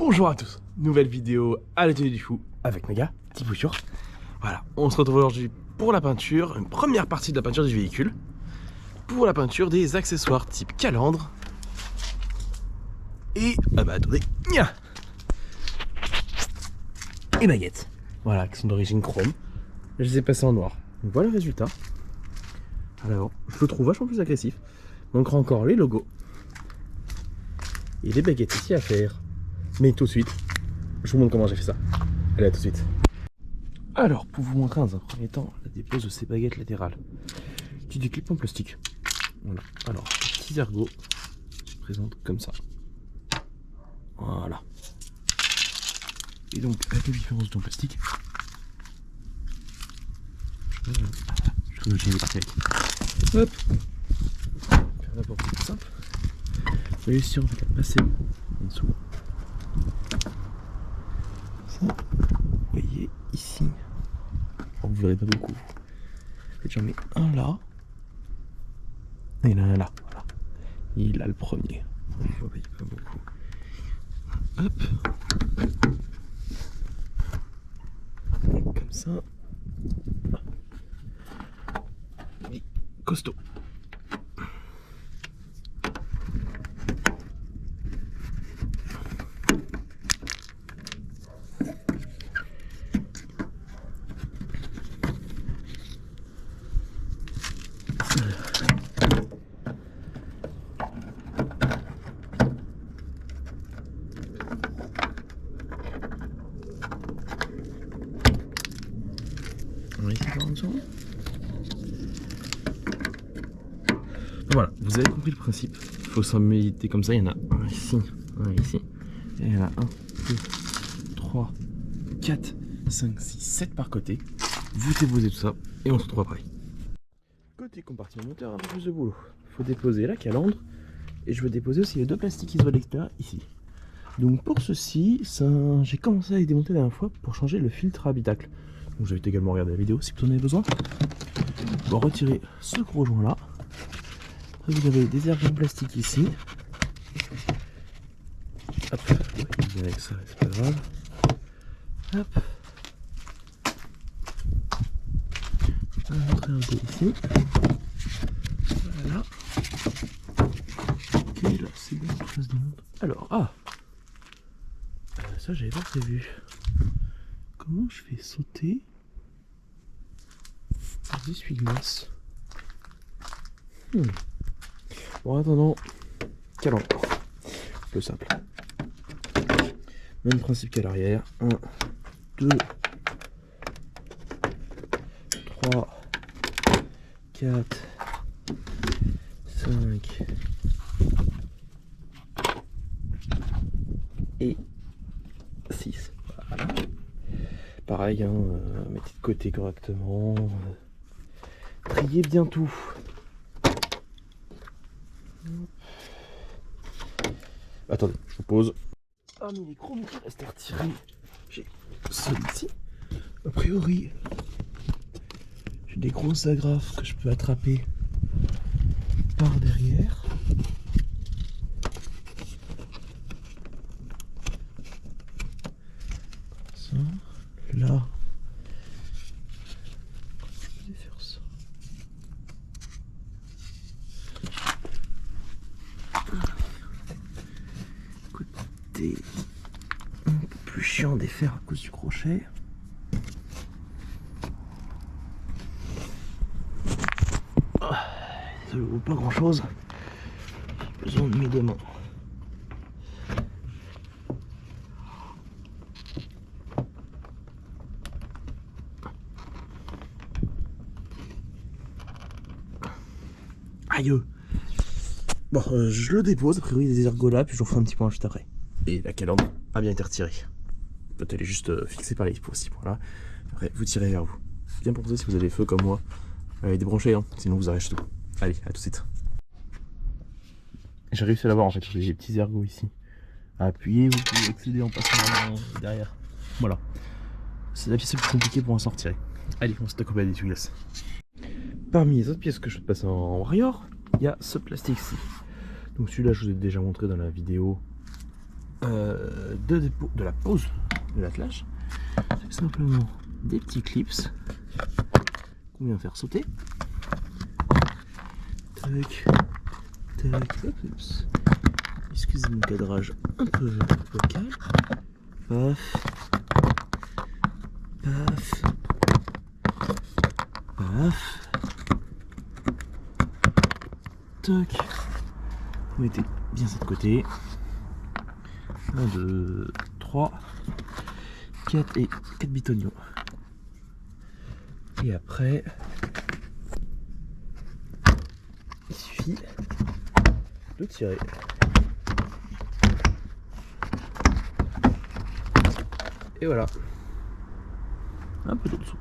Bonjour à tous, nouvelle vidéo à l'atelier du fou avec Mega, petit bouture. Voilà, on se retrouve aujourd'hui pour la peinture, une première partie de la peinture du véhicule, pour la peinture des accessoires type calandre et, attendez, et baguettes, voilà, qui sont d'origine chrome. Je les ai passés en noir, donc voilà le résultat. Alors, je le trouve vachement plus agressif. Manquera encore les logos et les baguettes ici à faire. Mais tout de suite, je vous montre comment j'ai fait ça. Allez, à tout de suite. Alors, pour vous montrer dans un premier temps la dépose de ces baguettes latérales, qui déclipent en plastique. Voilà. Alors, le petit ergot se présente comme ça. Voilà. Et donc, avec la différence du plastique, je trouve que j'ai parti avec. Hop. Faire d'abord c'est simple. Vous allez réussir en fait à passer en dessous. Ça, vous voyez ici. Alors, vous verrez pas beaucoup. En fait, j'en mets un là. Et là, là, voilà. Il a le premier. Vous voyez pas beaucoup. Hop. Comme ça. Et costaud. Voilà, vous avez compris le principe. Il faut s'en méditer comme ça. Il y en a un ici, un ici. Et il y en a 1, 2, 3, 4, 5, 6, 7 par côté. Vous déposez tout ça et on se retrouve après. Côté compartiment moteur, un peu plus de boulot. Il faut déposer la calandre et je veux déposer aussi les deux plastiques isolés ici. Donc pour ceci, j'ai commencé à les démonter la dernière fois pour changer le filtre habitacle. Donc j'avais également regardé la vidéo si vous en avez besoin. Bon, retirez ce gros joint là. Vous avez des ergots en plastique ici. Hop, avec ça, c'est pas grave. Hop. Un autre ergot ici. Voilà. Ok, là c'est bon, tout ça se démonte. Alors, ça j'avais pas prévu. Comment je fais sauter les essuie-glaces? Bon, en attendant, calandre. Un peu simple. Même principe qu'à l'arrière. 1, 2, 3, 4, 5 et 6. Voilà. Pareil, mettez de côté correctement. Triez bien tout. Attendez, je vous pose. Parmi les chromes qui restent à retirer, j'ai celui-ci. A priori, j'ai des grosses agrafes que je peux attraper par derrière. Ça, là. Je peux faire ça. Un peu plus chiant des fers à cause du crochet. Ça ne vaut pas grand chose. J'ai besoin de mes deux mains. Aïe. Bon, je le dépose, a priori des ergots là, puis je vous ferai un petit point juste après. Et la calandre a bien été retirée. Peut-être elle est juste fixée par les 6 points là. Après, vous tirez vers vous. Bien pensez si vous avez feu comme moi. Allez, débranchez, hein, sinon vous arrachez tout. Allez, à tout de suite. J'ai réussi à l'avoir en fait, j'ai des petits ergots ici. À appuyer, vous pouvez accéder en passant la main derrière. Voilà. C'est la pièce la plus compliquée pour en sortir. Allez, on se tape à des essuie-glaces. Parmi les autres pièces que je peux passer en Warrior, il y a ce plastique-ci. Donc celui-là, je vous ai déjà montré dans la vidéo de la pose de l'attelage, c'est simplement des petits clips qu'on vient faire sauter. Tac, tac, hop, oups. Excusez mon cadrage un peu vocal. Paf, paf, paf. Tac. Vous mettez bien ça de côté. 1, 2, 3, 4 et 4 bitoniaux. Et après, il suffit de tirer. Et voilà. Un peu d'eau dessous.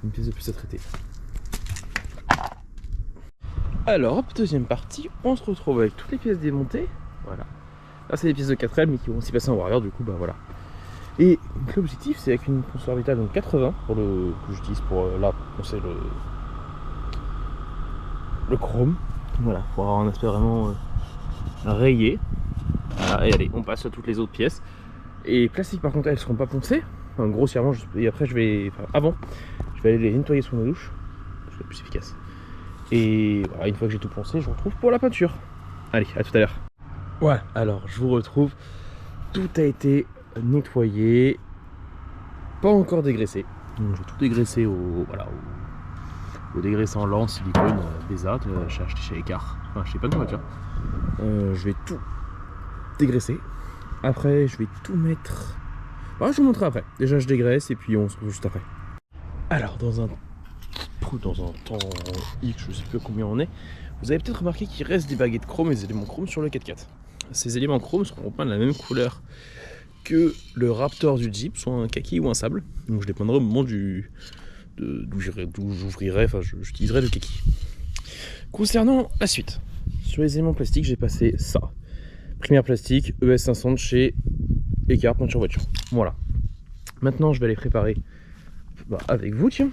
Une pièce de plus à traiter. Alors, hop, deuxième partie, on se retrouve avec toutes les pièces démontées. Voilà. Là, c'est des pièces de 4L, mais qui vont aussi passer en warrior, du coup, bah voilà. Et l'objectif, c'est avec une ponce orbitale donc 80 pour que j'utilise pour là, poncer le chrome. Voilà, pour avoir un aspect vraiment rayé. Voilà, et allez, on passe à toutes les autres pièces. Et plastique, par contre, elles ne seront pas poncées. Enfin, grossièrement, et après, avant, je vais aller les nettoyer sous ma douche. C'est le plus efficace. Et voilà, une fois que j'ai tout poncé, je vous retrouve pour la peinture. Allez, à tout à l'heure. Ouais, alors je vous retrouve. Tout a été nettoyé, pas encore dégraissé. Donc j'ai tout dégraissé au dégraissant lent silicone Beza, j'ai acheté chez Ecart, enfin chez pas de voiture. Je vais tout dégraisser. Après, je vais tout mettre. Bah, je vous montrerai après. Déjà, je dégraisse et puis on se retrouve juste après. Alors, dans un temps X, je sais plus combien on est, vous avez peut-être remarqué qu'il reste des baguettes chrome et des éléments chrome sur le 4x4. Ces éléments chrome seront peints de la même couleur que le Raptor du Jeep, soit un kaki ou un sable. Donc je les peindrai au moment d'où j'ouvrirai, enfin j'utiliserai le kaki. Concernant la suite, sur les éléments plastiques, j'ai passé ça. Primaire plastique, ES500 chez Ecart Peinture Voiture. Voilà. Maintenant, je vais les préparer avec vous, tiens.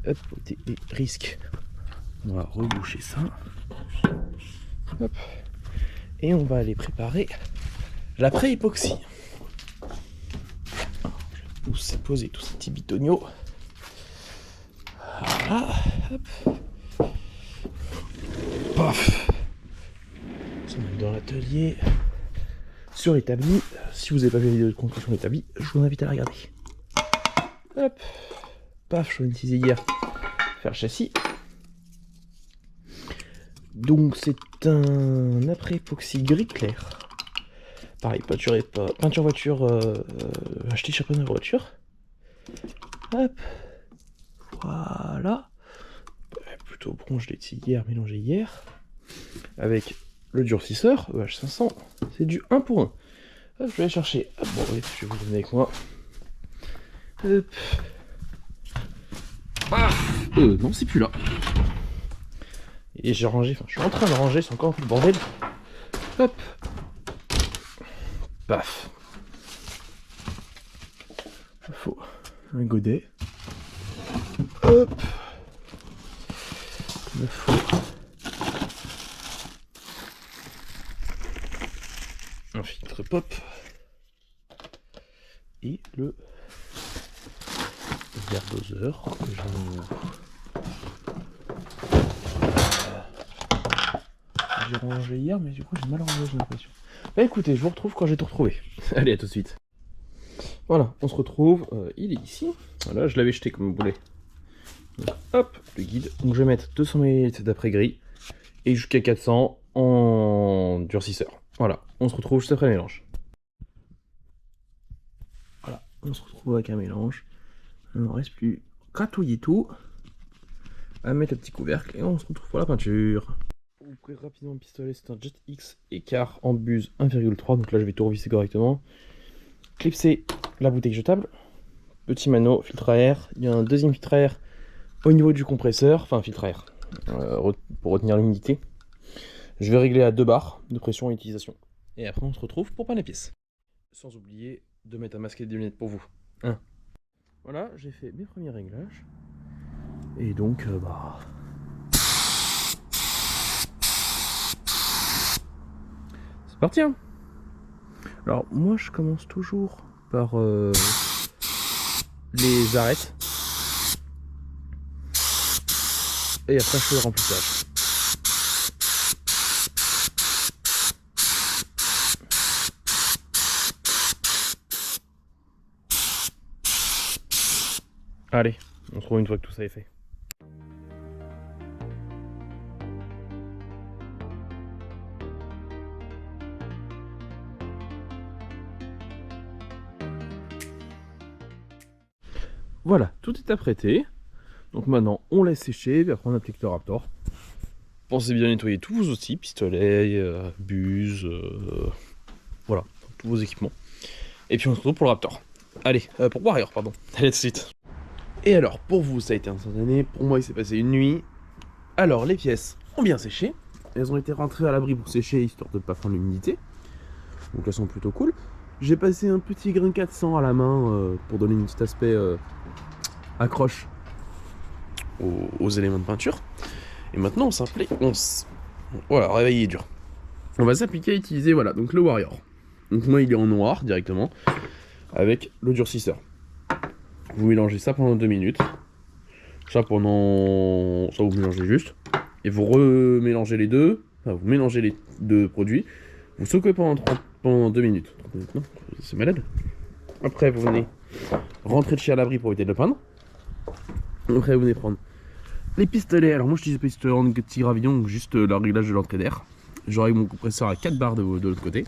Hop, et risque. On va reboucher ça. Hop. Et on va aller préparer l'après-époxy. Où c'est posé tous ces petits bitoniaux. Voilà. Hop. Paf. On se met dans l'atelier. Sur l'établi. Si vous n'avez pas vu la vidéo de construction de l'établi, je vous invite à la regarder. Hop. Paf, je vais utiliser hier faire le châssis. Donc c'est un après-époxy gris clair. Pareil, peinture voiture acheté chez Peinture Voiture. Hop. Voilà. Plutôt bronze, je l'ai tiré hier, mélangé hier. Avec le durcisseur, EH500. C'est du 1 pour 1. Hop, je vais aller chercher. Hop, bon, oui, je vais vous le donner avec moi. Hop. Ah non, c'est plus là. Et j'ai rangé, enfin, je suis en train de ranger, c'est encore un peu le bordel. Hop. Paf. Il faut un godet. Hop. Il me faut un filtre pop. Et le verre doseur que j'ai rangé hier, mais du coup j'ai mal rangé, j'ai l'impression. Bah écoutez, je vous retrouve quand j'ai tout retrouvé. Allez, à tout de suite. Voilà, on se retrouve, il est ici. Voilà, je l'avais jeté comme un boulet. Donc, hop, le guide. Donc je vais mettre 200 ml d'après-gris et jusqu'à 400 en durcisseur. Voilà, on se retrouve juste après le mélange. Voilà, on se retrouve avec un mélange. Il ne reste plus gratouiller tout, à mettre le petit couvercle et on se retrouve pour la peinture. Vous pouvez rapidement le pistolet, c'est un Jet X Ecart en buse 1,3, donc là je vais tout revisser correctement. Clipser la bouteille jetable, petit mano, filtre à air, il y a un deuxième filtre à air au niveau du compresseur, enfin filtre à air, pour retenir l'humidité. Je vais régler à 2 bars de pression et utilisation. Et après on se retrouve pour peindre les pièces. Sans oublier de mettre un masquet de lunettes pour vous. Voilà, j'ai fait mes premiers réglages. Et donc, C'est parti hein. Alors moi je commence toujours par les arêtes. Et après je fais le remplissage. Allez, on se retrouve une fois que tout ça est fait. Voilà, tout est apprêté. Donc maintenant, on laisse sécher, puis après on applique le Raptor. Pensez bien nettoyer tous vos outils, pistolets, buses, voilà, tous vos équipements. Et puis on se retrouve pour le Raptor. Allez, pour Warrior, pardon. Allez, tout de suite. Et alors, pour vous, ça a été instantané. Pour moi, il s'est passé une nuit. Alors, les pièces ont bien séché. Elles ont été rentrées à l'abri pour sécher, histoire de ne pas prendre l'humidité. Donc elles sont plutôt cool. J'ai passé un petit grain 400 à la main pour donner un petit aspect accroche aux éléments de peinture. Et maintenant, on s'applique. Voilà, réveiller dur. On va s'appliquer à utiliser, voilà, donc le Warrior. Donc moi, il est en noir directement, avec le durcisseur. Vous mélangez ça pendant 2 minutes. Ça vous mélangez juste. Et vous remélangez les deux. Enfin, vous mélangez les deux produits. Vous secouez pendant 2 minutes. Non, c'est malade. Après, vous venez rentrer le chien à l'abri pour éviter de le peindre. Après, vous venez prendre les pistolets. Alors moi, je utilise les pistolets en petit gravillon, donc juste le réglage de l'entrée d'air. J'aurai mon compresseur à 4 barres de l'autre côté.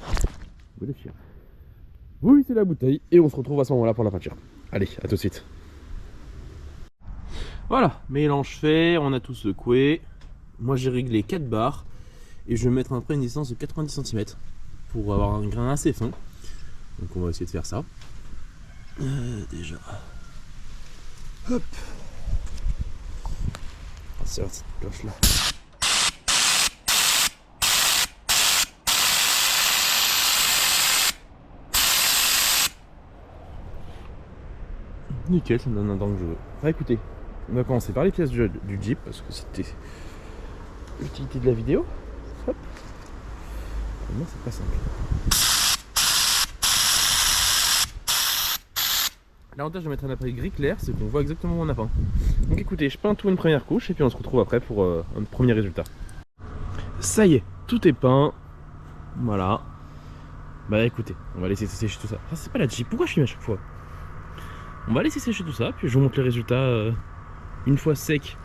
Vous vissez la bouteille et on se retrouve à ce moment-là pour la peinture. Allez, à tout de suite. Voilà, mélange fait, on a tout secoué. Moi j'ai réglé 4 barres et je vais mettre après une distance de 90 cm pour avoir un grain assez fin. Donc on va essayer de faire ça. Déjà. Hop. C'est cette cloche là. Nickel, ça me donne un temps que je veux. Ah, écoutez, on va commencer par les pièces du Jeep parce que c'était l'utilité de la vidéo. Hop. Moi, c'est pas simple. L'avantage de mettre un appareil gris clair, c'est qu'on voit exactement où on a peint. Donc écoutez, je peins tout une première couche et puis on se retrouve après pour un premier résultat. Ça y est, tout est peint. Voilà. Bah écoutez, on va laisser sécher tout ça. Ah, c'est pas la Jeep, pourquoi je filme à chaque fois? On va laisser sécher tout ça, puis je vous montre les résultats une fois sec,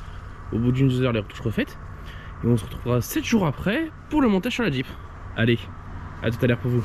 au bout d'une 2 heure, les retouches refaites. Et on se retrouvera 7 jours après pour le montage sur la Jeep. Allez, à tout à l'heure pour vous.